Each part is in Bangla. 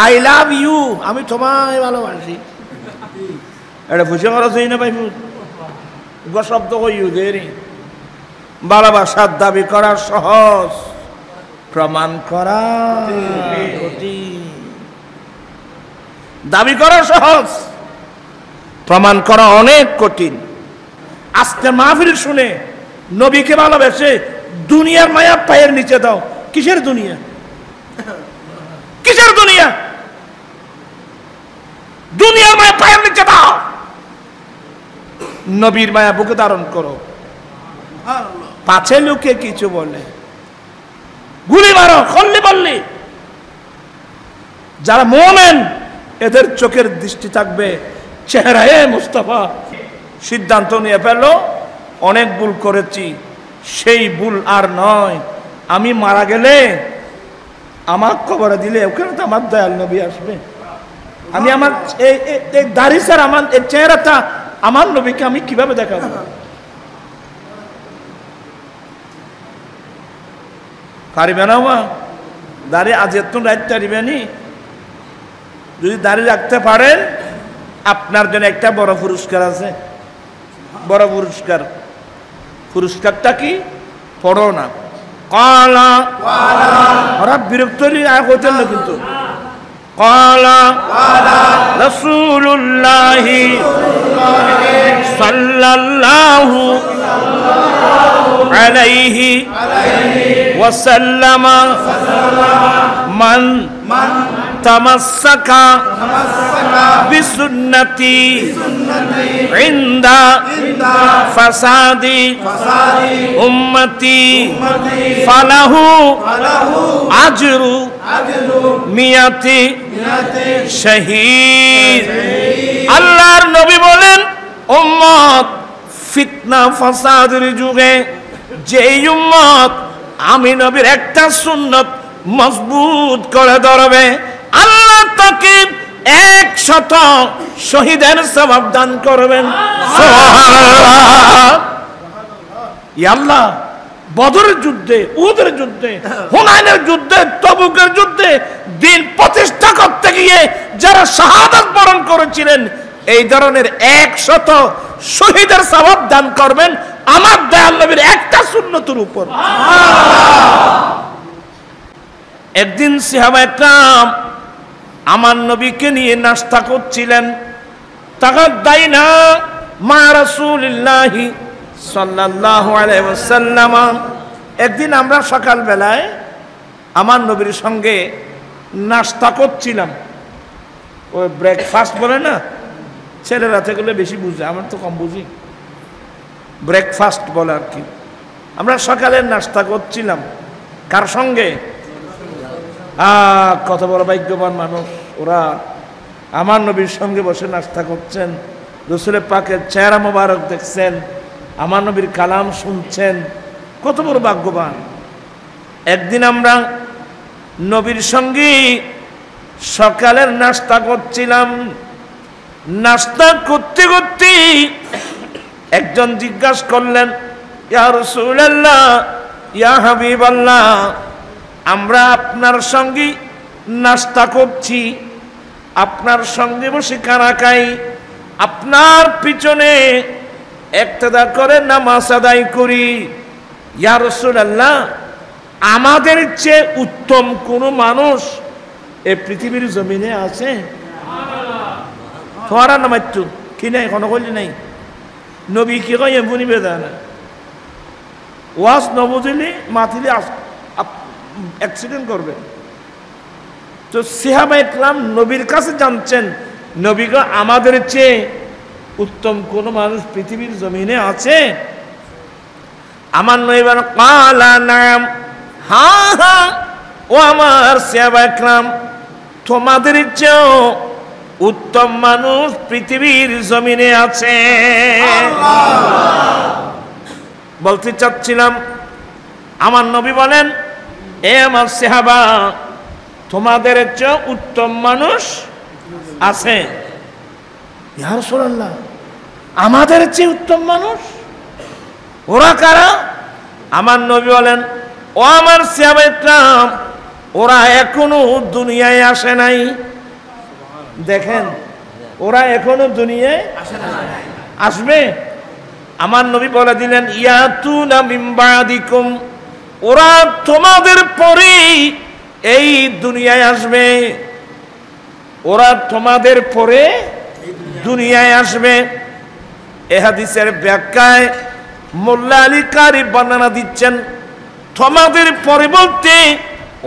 আই লাভ ইউ, আমি তোমায় ভালোবাসি। এটা বুঝে করা চাই না ভাই, শব্দ কইউ দেরি। ভালোবাসার দাবি করা সহজ, প্রমাণ করা কঠিন। দাবি করা সহজ, প্রমাণ করা অনেক কঠিন। আজকে মাহফিল শুনে নবীকে ভালোবেসে দুনিয়ার মায়া পায়ের নিচে দাও। কিসের দুনিয়া? কিসের দুনিয়া? দুনিয়ার মায়া পায়ের নিচে দাও, নবীর মায়া বুকে ধারণ করো। পাছে লোকে কিছু বলে গুলি মারো, খল্লি বললি। যারা মুমিন এদের চোখের দৃষ্টি থাকবে চেহারায় মুস্তাফা। সিদ্ধান্ত নিয়ে ফেলো, অনেক ভুল করেছি, সেই ভুল আর নয়। আমি মারা গেলে আমার কবরে দিলে ওখানে তো আমার দয়াল নবী আসবে। আমি আমার এই দাড়ি স্যার, আমার এই চেহারাটা, আমার নবীকে আমি কিভাবে দেখাবো? পারিবে না মা? দাড়ি আজ এত রাখতে পারিবেনি? যদি দাড়ি রাখতে পারেন আপনার জন্য একটা বড় পুরস্কার আছে। বড় পুরস্কার। পুরস্কারটা কি? পড়ো না। কালা ওরা বিরক্ত হইতেন না কিন্তু। কালা রাসূলুল্লাহি সাল্লাল্লাহু আলাইহি ওয়াসাল্লাম মান তামাসসাকা বিসুন্নতি ইনদা ফাসাদি উম্মতি ফালাহু আজরু মিয়াতি শহীদ। আল্লাহর নবী বলেন, উম্মত ফিতনা ফাসাদের যুগে যেই উম্মত আমি নবীর একটা সুন্নত মজবুত করে ধরবে, আল্লাহ তাকে 100 শহীদের সওয়াব দান করবেন। সুবহানাল্লাহ। ইয়া আল্লাহ, বদরের যুদ্ধে, উহুদের যুদ্ধে, হুনাইনের যুদ্ধে, তবুকের যুদ্ধে দিন প্রতিষ্ঠা করতে গিয়ে যারা শাহাদাত বরণ করেছিলেন, এই ধরনের 100 শহীদের সওয়াব দান করবেন আমার দয়াল নবীর একটা সুন্নতের উপর। একদিন সাহাবায়ে কেরাম আমার নবীকে নিয়ে নাস্তা করছিলেন। তাগাদাইনা মা রাসূলিল্লাহি সাল্লাল্লাহু আলাইহি ওয়াসাল্লাম। একদিন আমরা সকাল বেলায় আমার নবীর সঙ্গে নাস্তা করছিলাম। ওই ব্রেকফাস্ট বলে না, ছেলেরা থেকে বেশি বুঝে, আমার তো কম বুঝি। ব্রেকফাস্ট বলে আর কি। আমরা সকালের নাস্তা করছিলাম কার সঙ্গে? কত বড় ভাগ্যবান মানুষ ওরা, আমার নবীর সঙ্গে বসে নাস্তা করছেন, রাসূলের পাকের চেহারা মোবারক দেখছেন, আমার নবীর কালাম শুনছেন, কত বড় ভাগ্যবান। একদিন আমরা নবীর সঙ্গে সকালের নাস্তা করছিলাম। নাস্তা করতে করতে একজন জিজ্ঞাসা করলেন, ইয়া রাসূলুল্লাহ, ইয়া হাবিবাল্লাহ, আমরা আপনার সঙ্গে নাস্তা করছি, আপনার সঙ্গে বসে খানা খাই, আপনার পিছনে ইক্তেদা করে নামাজ আদায় করি। ইয়া রাসূলুল্লাহ, আমাদের চেয়ে উত্তম কোন মানুষ এই পৃথিবীর জমিনে আছে? তোমারা নামাইতো কি নাই, কোনো কইলি নাই। নবী কি কয় এমনি বেদানা ওয়াজ নবুঝিলি মাথিলি অ্যাক্সিডেন্ট করবে। তো সাহাবায়ে কেরাম নবীর কাছে জানছেন, নবীকে আমাদের চেয়ে উত্তম কোন মানুষ পৃথিবীর জমিনে আছে? আমার নবী বলেন, ক্বালা নাম, হ্যাঁ হ্যাঁ, ও আমার সাহাবায়ে কেরাম, তোমাদের চেয়েও উত্তম মানুষ পৃথিবীর জমিনে আছে। বলতে চাচ্ছিলাম, আমার নবী বলেন, এ আমার সাহাবা, তোমাদের চেয়ে উত্তম মানুষ আছে। ইয়া রাসূলুল্লাহ, আমাদের চেয়ে উত্তম মানুষ? ওরা কারা? আমার নবী বলেন, ও আমার সাহাবায়ে কেরাম, ওরা এখনো দুনিয়ায় আসে নাই। দেখেন, ওরা এখনো দুনিয়ায় আসবে। আমার নবী বলে দিলেন, ইয়াতুনা মিন বাদিকুম, ওরা তোমাদের পরেই এই দুনিয়ায় আসবে। ওরা তোমাদের পরে দুনিয়ায় আসবে। এ হাদিসের ব্যাখ্যায় মোল্লা আলী কারি বর্ণনা দিচ্ছেন, তোমাদের পরে বলতে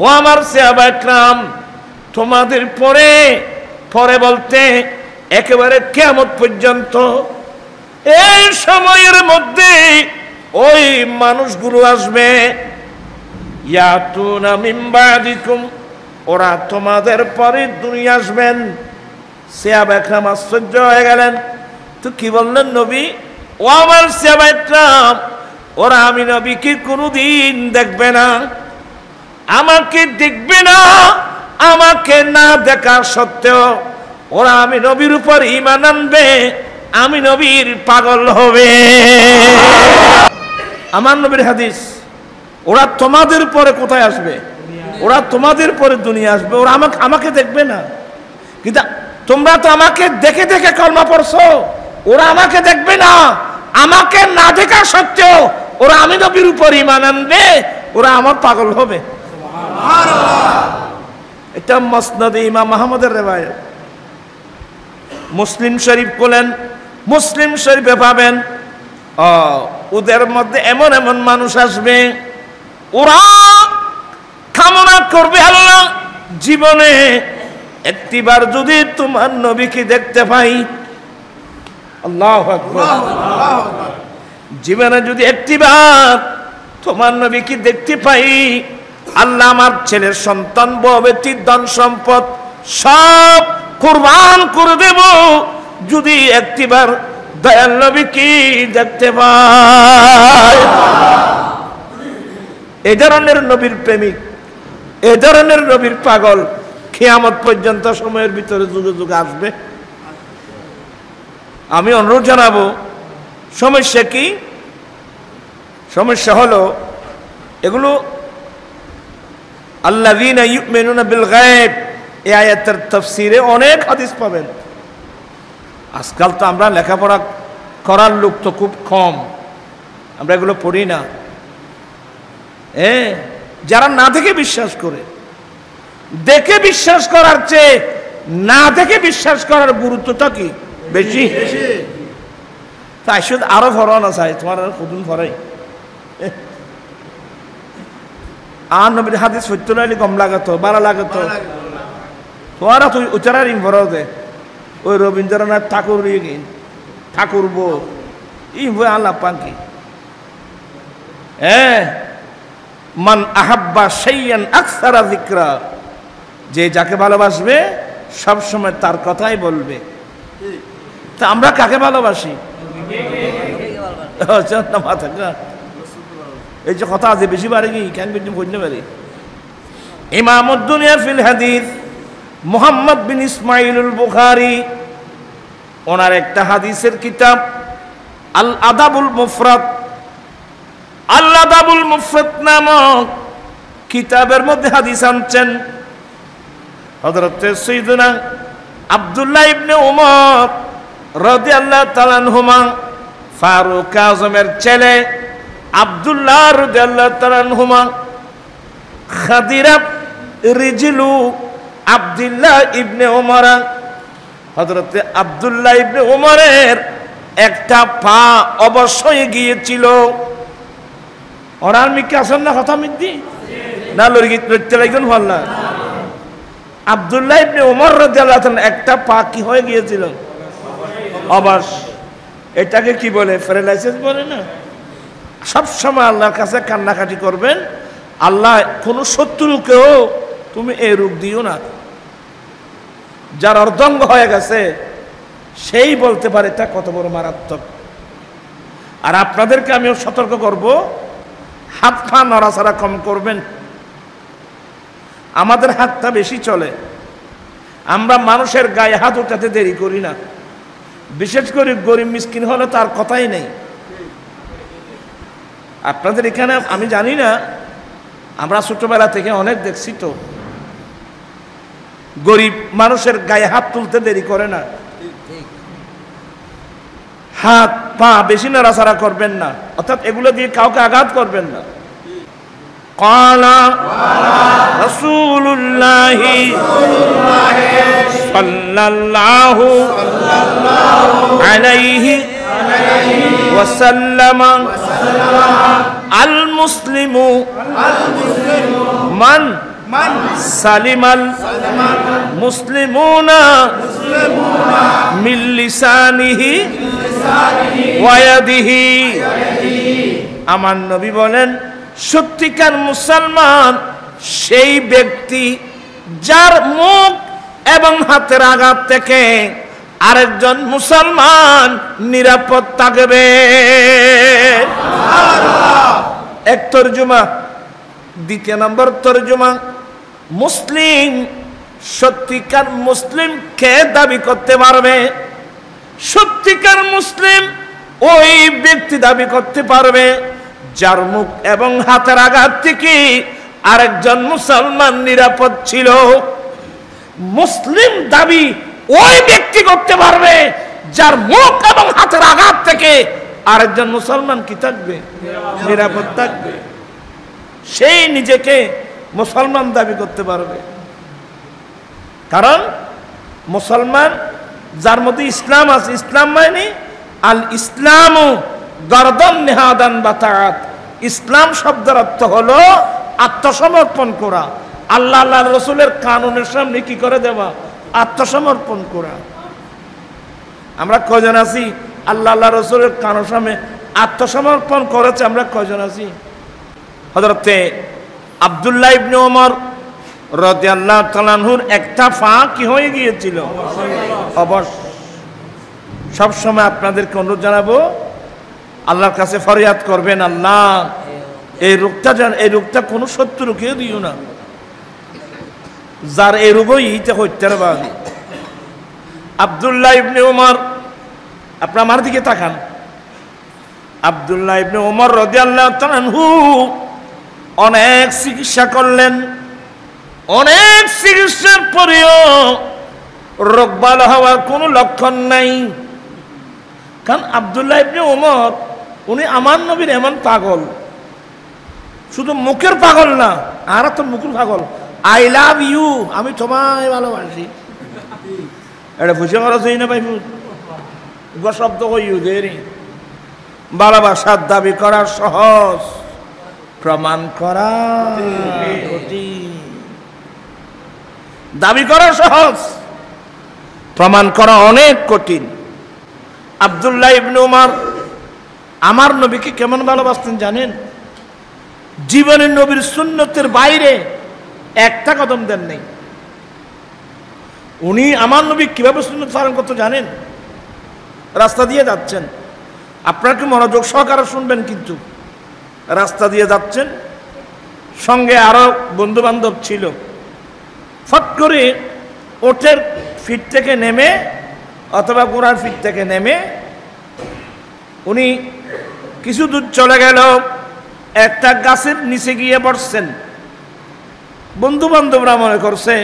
ও আমার সাহাবা একরাম, তোমাদের পরে পরে বলতে একেবারে কিয়ামত পর্যন্ত এই সময়ের মধ্যে ওই মানুষগুলো আসবে। ইয়াতুনা মিন বাদিকুম, ওরা তোমাদের পরে দুনিয়া আসবেন। সাহাবা একরাম আশ্চর্য হয়ে গেলেন। তো কি বললেন নবী? ও আমার সাহাবা একরাম, ওরা আমি নবীকে কোনোদিন দেখবে না, আমাকে দেখবে না। আমাকে না দেখা সত্ত্বেও ওরা আমি নবীর উপর ঈমান আনবে, আমি নবীর পাগল হবে। আমার নবীর হাদিস, ওরা তোমাদের পরে কোথায় আসবে? ওরা তোমাদের পরে দুনিয়া আসবে। ওরা আমাকে দেখবে না, কিন্তু তোমরা তো আমাকে দেখে দেখে কলমা পড়ছো। ওরা আমাকে দেখবে না, আমাকে না দেখা সত্ত্বেও ওরা আমি নবীর উপর ঈমান আনবে, ওরা আমার পাগল হবে। এটা মুসনাদে ইমাম আহমদের রিওয়ায়াত। মুসলিম শরীফ বলেন, মুসলিম শরীফে পাবেন ওদের মধ্যে এমন এমন মানুষ আসবে, ওরা কামনা করবে, আল্লাহ জীবনে একটিবার যদি তোমার নবীকে দেখতে পাই। আল্লাহু আকবার। জীবনে যদি একটিবার তোমার নবীকে দেখতে পাই, আল্লাহ আমার ছেলের সন্তান বউ বেটি ধন সম্পদ সব কুরবান করে দেব যদি একটিবার দয়াল নবীকে দেখতে পাই। এই ধরনের নবীর প্রেমিক, এই ধরনের নবীর পাগল কিয়ামত পর্যন্ত সময়ের ভিতরে যুগে যুগে আসবে। আমি অনুরোধ জানাবো, সমস্যা কি? সমস্যা হলো এগুলো আল্লাযীনা ইউমিনুনা বিল গায়ব, এই আয়াতের তাফসীরে অনেক হাদিস পাবেন। আজকাল তো আমরা লেখাপড়া করার লোক তো খুব কম, আমরা এগুলো পড়ি না। যারা না দেখে বিশ্বাস করে, দেখে বিশ্বাস করার চেয়ে না দেখে বিশ্বাস করার গুরুত্বটা কি বেশি। তাই শুধু আরো ফরানো চাই, তোমার কদিন ফরাই আর নবীর হাদিস সত্য নাইলে কম লাগাতো, বাড়া লাগাতো। তোমারা তুই উচ্চারা রিং ভরাও দে, ওই রবীন্দ্রনাথ ঠাকুর ঠাকুর বউ ই বই আল্লাহ পাঙ্কি। মান আহাব্বা শাইয়ান আকসারা যিকরা, যে যাকে ভালোবাসবে সব সময় তার কথাই বলবে। তা আমরা কাকে ভালোবাসি? এই যে কথা আছে বেশি বাড়ে কি কেন বেশি বুঝতে পারি। ইমামুদ দুনিয়া ফিল হাদিস মুহাম্মদ বিন ইসমাইলুল বুখারী, ওনার একটা হাদিসের কিতাব আল আদাবুল মুফরাদ, আল আদাবুল মুফরাদ নামক কিতাবের মধ্যে হাদিস আনছেন। হযরত সাইয়্যিদুনা আব্দুল্লাহ ইবনে উমর রাদিয়াল্লাহু তাআলা আনহুমা, ফারুক আযমের ছেলে আব্দুল্লাহ রাদিয়াল্লাহু তাআলা আনহুমা, খাদিরা রিজলু আব্দুল্লাহ ইবনে উমর, হযরত আব্দুল্লাহ ইবনে উমরের একটা পা অবশ্যই গিয়েছিল। ওরার মিকে আসেন না কথা মিদ্দি না লরিগিত লইতে লাগেন ভাল্লা। আব্দুল্লাহ ইবনে উমর রাদিয়াল্লাহু তাআলা একটা পা কি হয়ে গিয়েছিল? অবশ। এটাকে কি বলে? প্যারালাইসিস বলে না। সব সময় আল্লাহর কাছে কান্নাকাটি করবেন, আল্লাহ কোন শত্রুকেও তুমি এই রোগ দিও না। যার অর্ধঙ্গ হয়ে গেছে সেই বলতে পারে এটা কত বড় মারাত্মক। আর আপনাদেরকে আমিও সতর্ক করব, হাত পা নড়াচড়া কম করবেন। আমাদের হাতটা বেশি চলে, আমরা মানুষের গায়ে হাত উঠাতে দেরি করি না। বিশেষ করে গরিব মিসকিন হলে তার কথাই নেই। আপনাদের এখানে আমি জানি না, আমরা ছোটবেলা থেকে অনেক দেখছি তো গরিব মানুষের গায়ে হাত তুলতে দেরি করে না। হাত পা বেশি নাড়াচাড়া করবেন না, অর্থাৎ এগুলো দিয়ে কাউকে আঘাত করবেন না। ক্বালা রাসূলুল্লাহি সাল্লাল্লাহু আলাইহি ওয়াসাল্লাম আল মুসলিমু মান সালিমাল মুসলিমুনা মিন লিসানিহি ওয়া ইয়াদিহি। আমার নবী বলেন, সত্যিকার মুসলমান সেই ব্যক্তি যার মুখ এবং হাতের আঘাত থেকে আরেকজন মুসলমান নিরাপদ থাকবে। এক তরজমা। দ্বিতীয় নম্বর তরজমা, মুসলিম সত্যিকার মুসলিম কে দাবি করতে পারবে? সত্যিকার মুসলিম ওই ব্যক্তি দাবি করতে পারবে যার মুখ এবং হাতের আঘাত থেকে আরেকজন মুসলমান নিরাপদ ছিল। মুসলিম দাবি ওই ব্যক্তি করতে পারবে যার মুখ এবং হাতের আঘাত থেকে আরেকজন মুসলমান কি থাকবে? নিরাপদ থাকবে। সেই নিজেকে মুসলমান দাবি করতে পারবে, কারণ মুসলমান যার মধ্যে ইসলাম আছে। ইসলাম মানে আল ইসলামু গরদান নিহাদান বাতাআত। ইসলাম শব্দের অর্থ হলো আত্মসমর্পণ করা, আল্লাহ আল্লাহ রসুলের কানুনের সামনে কি করে দেওয়া? আত্মসমর্পণ করা। আমরা কয়জন আছি আল্লাহ আল্লাহ রসুলের কানুনের সামনে আত্মসমর্পণ করেছে? আমরা কয়জন আছি? হযরতে আব্দুল্লাহ ইবনে ওমর রাদিয়াল্লাহু তাআলা আনহুর একটা পা কি হয়ে গিয়েছিল? অবশ। সব সময় আপনাদেরকে অনুরোধ জানাবো, আল্লাহর কাছে ফরিয়াদ করবেন, আল্লাহ এই রোগটা কোনো শত্রু রুখিয়ে দিও না, যার এই রোগই ইতে হইতে পারে। আব্দুল্লাহ ইবনে ওমর, আপনি আমার দিকে তাকান। আব্দুল্লাহ ইবনে ওমর রাদিয়াল্লাহু তাআলা আনহু অনেক চিকিৎসা করলেন, অনেক চিকিৎসার পরেও রোগ ভালো হওয়ার কোনো লক্ষণ নাই। কারণ আব্দুল্লাহ ইবনে ওমর উনি আমার নবীর এমন পাগল, শুধু মুখের পাগল না, আর তো মুখের পাগল। আই লাভ ইউ, আমি তোমায় ভালোবাসি। এটা বুঝে করা যায় না ভাই, শব্দ ইউ দেরি। ভালোবাসার দাবি করা সহজ, প্রমাণ করা কঠিন। দাবি করা সহজ, প্রমাণ করা অনেক কঠিন। আব্দুল্লাহ ইবনে ওমর আমার নবীকে কেমন ভালোবাসতেন জানেন? জীবনের নবীর সুন্নতের বাইরে একটা কদম দেন নাই। উনি আমার নবী কিভাবে সুন্নত পালন করতে জানেন? রাস্তা দিয়ে যাচ্ছেন, আপনার কি মনোযোগ সহকারে শুনবেন, কিন্তু রাস্তা দিয়ে যাচ্ছেন, সঙ্গে আরো বন্ধু বান্ধব ছিল। ফট করে ওটের ফিট থেকে নেমে অথবা ঘোড়ার ফিট থেকে নেমে উনি কিছু দূর চলে গেল, একটা গাছের নিচে গিয়ে বসছেন। বন্ধু বান্ধবরা মনে করছে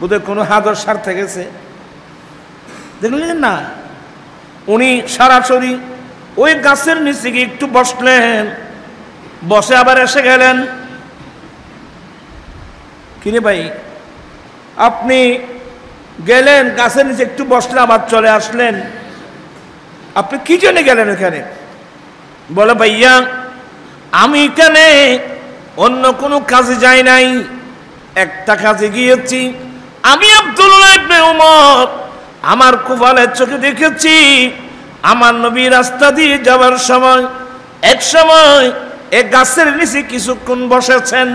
বোধহয় কোনো হাদর স্বার্থে গেছে, দেখলেন না, উনি সরাসরি ওই গাছের নিচে গিয়ে একটু বসলেন, বসে আবার এসে গেলেন। কিরে ভাই, আপনি গেলেন গাছের নিচে একটু বসলেন, আবার চলে আসলেন, আপনি কি জন্য গেলেন এখানে? বলে, ভাইয়া আমি এখানে অন্য কোনো কাজে যাই নাই, একটা কাজে গিয়েছি। আমি আব্দুল্লাহ ইবনে ওমর আমার কুফালের চোখে দেখেছি আমার নবী রাস্তা দিয়ে যাওয়ার সময় এক সময় এই গাছের নিচে কিছুক্ষণ বসেছেন।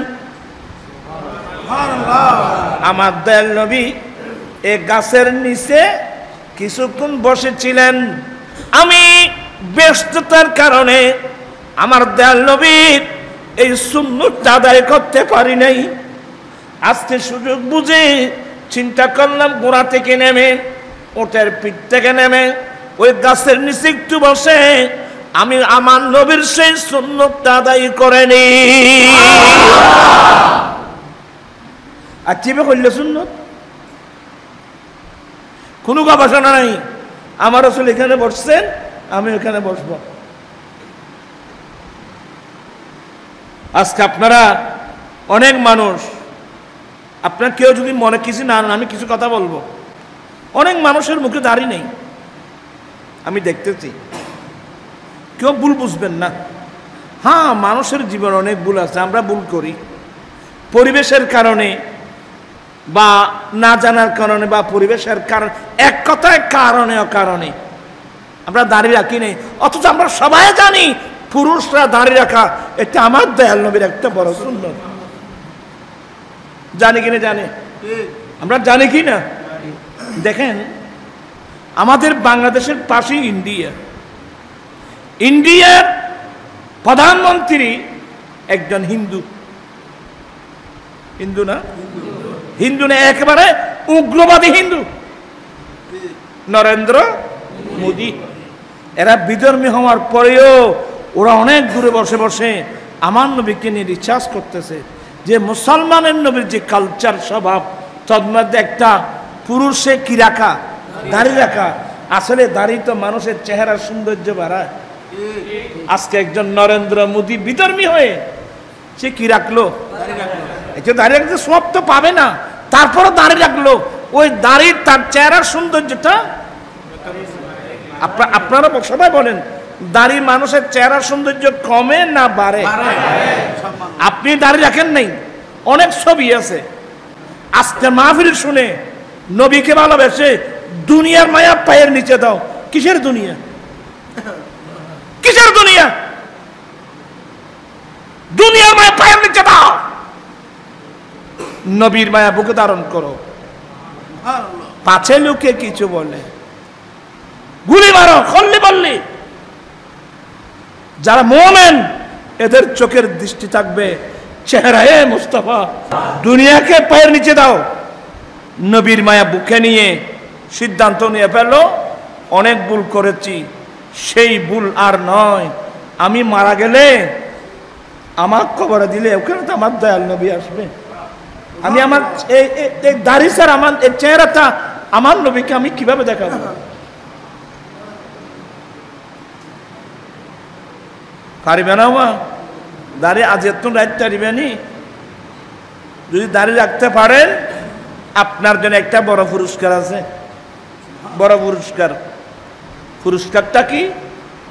আমার দয়াল নবী এই গাছের নিচে কিছুক্ষণ বসেছিলেন। আমি ব্যস্ততার কারণে আমার দয়াল নবীর এই সুন্নতটা আদায় করতে পারি নাই। আজকে সুযোগ বুঝে চিন্তা করলাম, গোড়া থেকে নেমে ওটের পিঠ থেকে নেমে ওই গাছের নিচে একটু বসে আমি আমার নবীর সেই সুন্নতটা আদায় করে নিই। আর কিভাবে করলে সুন্নত? কোনো গবেষণা নাই। আমার রাসূল এখানে বসছেন, আমি এখানে বসবো। আজকে আপনারা অনেক মানুষ, আপনার কেউ যদি মনে কিছু না, আমি কিছু কথা বলবো, অনেক মানুষের মুখে দাড়ি নেই, আমি দেখতেছি। কেউ ভুল বুঝবেন না। হ্যাঁ, মানুষের জীবনে অনেক ভুল আছে, আমরা ভুল করি পরিবেশের কারণে বা না জানার কারণে বা পরিবেশের কারণে, এক কথায় কারণে অকারণে আমরা দাড়ি রাখি নেই। অথচ আমরা সবাই জানি পুরুষরা দাড়ি রাখা এটা আমার দয়াল নবীর একটা বড় সুন্নত। জানি কিনা? জানে। আমরা জানি কি না? দেখেন, আমাদের বাংলাদেশের পাশেই ইন্ডিয়া, ইন্ডিয়ার প্রধানমন্ত্রী একজন হিন্দু। হিন্দু না? হিন্দু না, একেবারে উগ্রবাদী হিন্দু, নরেন্দ্র মোদী। এরা বিধর্মী হওয়ার পরেও ওরা অনেক দূরে বসে বসে আমার নবীকে নিয়ে রিসার্চ করতেছে যে মুসলমানের নবীর যে কালচার স্বভাব, তার মধ্যে একটা পুরুষে কি রাখা, দাড়ি রাখা। আসলে দাড়ি তো মানুষের চেহারার সৌন্দর্য বাড়ায়। আজকে একজন নরেন্দ্র মোদী বিধর্মী হয়ে সে কি রাখলো? এটা দাড়ি রাখতে সব তো পাবে না, তারপরও দাড়ি রাখলো। ওই দাড়ি তার চেহারার সৌন্দর্যটা, আপনারা সবাই বলেন, দাড়ি মানুষের চেহারার সৌন্দর্য কমে না বাড়ে? আপনি দাড়ি রাখেন নাই, অনেক ছবি আছে। আজকে মাহফিল শুনে নবীকে ভালোবেসে দুনিয়ার মায়া পায়ের নিচে দাও। কিসের দুনিয়া? কিসের দুনিয়া? দুনিয়ার মায়া পায়ের নিচে দাও, নবীর মায়া বুকে ধারণ করো। পাছে লোকে কিছু বলে, গুলি মারো, খল্লি বললি। যারা মুমিন এদের চোখের দৃষ্টি থাকবে চেহারায় মুস্তাফা। দুনিয়াকে পায়ের নিচে দাও, নবীর মায়া বুকে নিয়ে সিদ্ধান্ত নিয়ে ফেলো অনেক ভুল করেছি, সেই ভুল আর নয়। আমি মারা গেলে আমার কবরে দিলে ওখানে তো আমার দয়াল নবী আসবে। আমি আমার এই দাড়ি স্যার, আমার এই চেহারাটা আমার নবীকে আমি কিভাবে দেখাবো? পারিবে না মা দাড়ি আজ এত রাখতে পারিবেনি? যদি দাড়ি রাখতে পারেন আপনার জন্য একটা বড় পুরস্কার আছে। বড় পুরস্কার। পুরস্কারটা কি?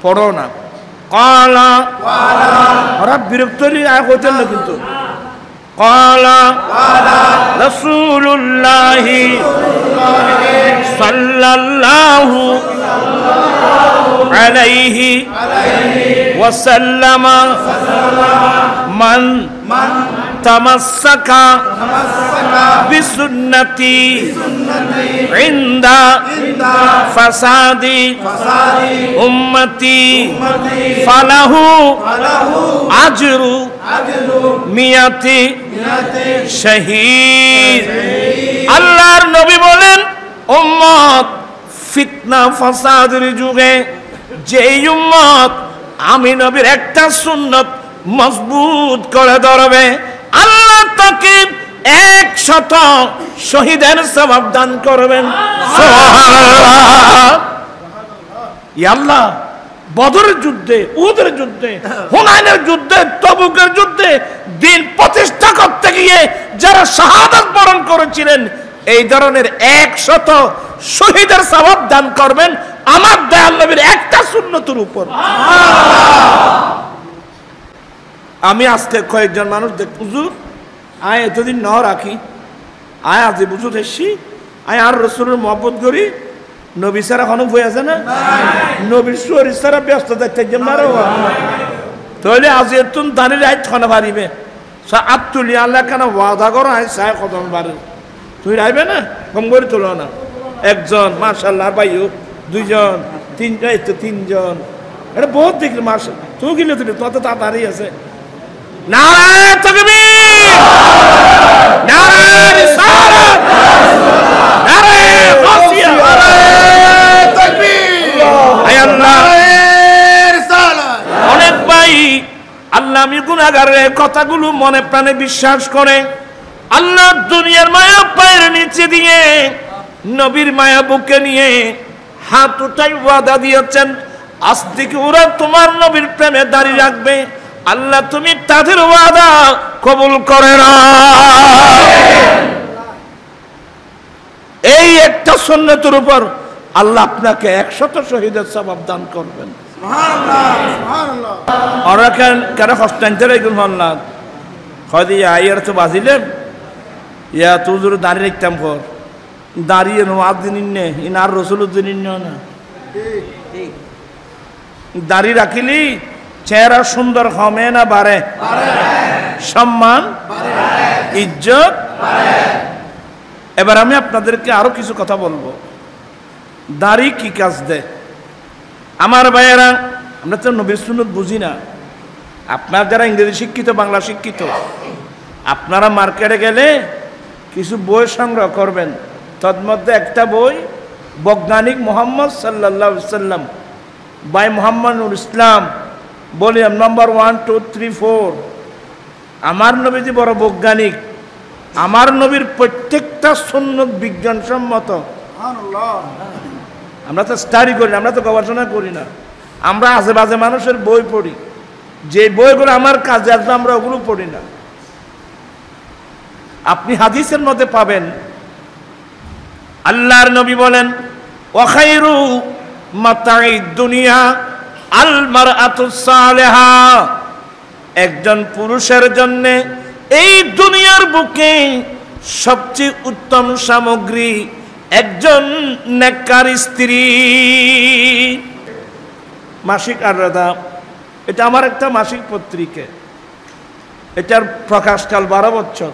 পড়ো না। কালা ওরা বিরক্ত হইতেন না, কিন্তু কালা রাসূলুল্লাহি সাল্লাল্লাহু আলাইহি ওয়াসাল্লাম মান তামাসসাকা বিসুন্নতি ইনদা ফাসাদি উম্মতি ফালাহু আজরু মিয়াতি শহীদ। আল্লাহর নবী বলেন, উম্মত ফিতনা ফাসাদের যুগে যেই উম্মত আমি নবীর একটা সুন্নত মজবুত করে ধরবে, আল্লাহ তাকে 100 শহীদের সওয়াব দান করবেন। সুবহানাল্লাহ। ইয়া আল্লাহ, বদরের যুদ্ধে, উহুদের যুদ্ধে, হুনাইনের যুদ্ধে, তবুকের যুদ্ধে দিন প্রতিষ্ঠা করতে গিয়ে যারা শাহাদাত বরণ করেছিলেন, এই ধরনের 100 শহীদের সওয়াব দান করবেন আমার দয়াল নবীর একটা সুন্নতের উপর। আমি আজকে কয়েকজন মানুষ দেখ, হুজুর আয় এতদিন ন রাখি, আয় আজ বুঝু দেখছি, আয় আর রসুলের মহব্বত করি, নবী সারা হনুফ হয়ে আছে না? নবীর শরীর সারা ব্যস্ত দেখতে তাহলে আজ এত দাঁড়িয়ে আয় খানা পারিবে আত্মুলি আল্লাহ কেন ওয়াদা করো, আয় সায় কদম পারে তুই রাইবে না, কম করে তোলো না। একজন মাশাআল্লাহ, ভাইও দুইজন, তিনজন, এই তো তিনজন, এটা বহুত দেখলি মার্শাল। তুমি কিনে তুলি, তোমার তো তাড়াতাড়ি আছে। নারায়ে তাকবীর, নারায়ে রিসালাত, নারায়ে গাসিয়া, নারায়ে তাকবীর, আয় আল্লাহ রিসালাত। অনেক ভাই আল্লাহ আমি গুনাহগারের কথাগুলো মনে প্রাণে বিশ্বাস করে আল্লাহ দুনিয়ার মায়া পায়ের নিচে দিয়ে নবীর মায়া বুকে নিয়ে হাত উঠাই ওয়াদা দিয়েছেন, আজ থেকে ওরা তোমার নবীর প্রেমে দাঁড়িয়ে রাখবে। আল্লাহ তুমি তাদের ওয়াদা কবুল করে না। এই একটা সুন্নতের উপর আল্লাহ আপনাকে 100 শহীদের সওয়াব দান করবেন। ওরা কেন হস্তান্তর এগুলো মানলাম হয়তো আইয়ার তো বাজিলেন ইয়া তুজুর দাঁড়িয়ে রাখতাম পর দাঁড়িয়ে নোয়াদ দিন নে ইনার রসুলুদ্দিন না দাঁড়িয়ে রাখিলি চেহারা সুন্দর হবে না বাড়ে, সম্মান ইজ্জত। এবার আমি আপনাদেরকে আরো কিছু কথা বলবো। দাড়ি কি কাজ দেয়? আমার ভাইয়েরা, আমরা তো নবীর সুন্নাত বুঝি না। আপনার যারা ইংরেজি শিক্ষিত, বাংলা শিক্ষিত, আপনারা মার্কেটে গেলে কিছু বই সংগ্রহ করবেন। তন্মধ্যে একটা বই বৈজ্ঞানিক মোহাম্মদ সাল্লাল্লাহু আলাইহি সাল্লাম বাই মোহাম্মদুল ইসলাম, ভলিউম নম্বর 1, 2, 3, 4। আমার নবীজি বড় বৈজ্ঞানিক। আমার নবীর প্রত্যেকটা সুন্নত বিজ্ঞানসম্মত। আমরা তো স্টাডি করি না, আমরা তো গবেষণা করি না, আমরা আশেপাশে মানুষের বই পড়ি। যে বইগুলো আমার কাজে আসবে আমরা ওগুলো পড়ি না। আপনি হাদিসের মধ্যে পাবেন আল্লাহর নবী বলেন, ওয়াখাইরু মাতাঈদ দুনিয়া আল মারআতুস সালিহা। একজন পুরুষের জন্য এই দুনিয়ার বুকে সবচেয়ে উত্তম সামগ্রী একজন নেককার স্ত্রী। মাসিক আর-রাদা, এটা আমার একটা মাসিক পত্রিকা। এটার প্রকাশকাল 12 বছর।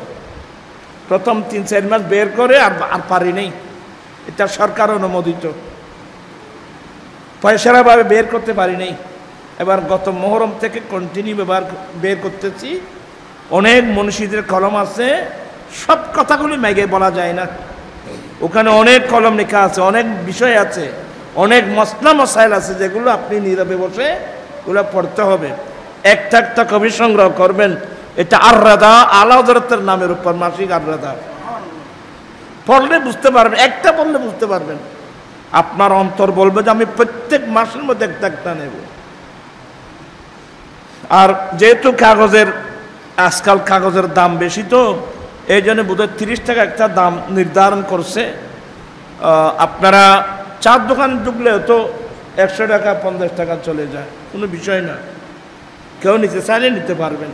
প্রথম 3-4 মাস বের করে আর পারি নেই। এটা সরকার অনুমোদিত, পয়সারাভাবে বের করতে পারি নেই। এবার গত মুহররম থেকে কন্টিনিউ বের করতেছি। অনেক মনীষীদের কলম আছে, সব কথাগুলি মেঘে বলা যায় না। ওখানে অনেক কলম লেখা আছে, অনেক বিষয় আছে, অনেক মসলা মসাইল আছে, যেগুলো আপনি নীরবে বসে ওগুলো পড়তে হবে। একটা একটা কবি সংগ্রহ করবেন। এটা আর-রাদা, আলা হযরতের নামের উপর মাসিক আর-রাদা। পড়লে বুঝতে পারবেন, একটা পড়লে বুঝতে পারবেন। আপনার অন্তর বলবে যে আমি প্রত্যেক মাসের মধ্যে একটা একটা নেব। আর যেহেতু কাগজের, আজকাল কাগজের দাম বেশি, তো এই জন্য বোধহয় 30 টাকা একটা দাম নির্ধারণ করছে। আপনারা চার দোকান ঢুকলেও তো 100 টাকা 50 টাকা চলে যায়, কোনো বিষয় না। কেউ নিতে চাইলে নিতে পারবেন।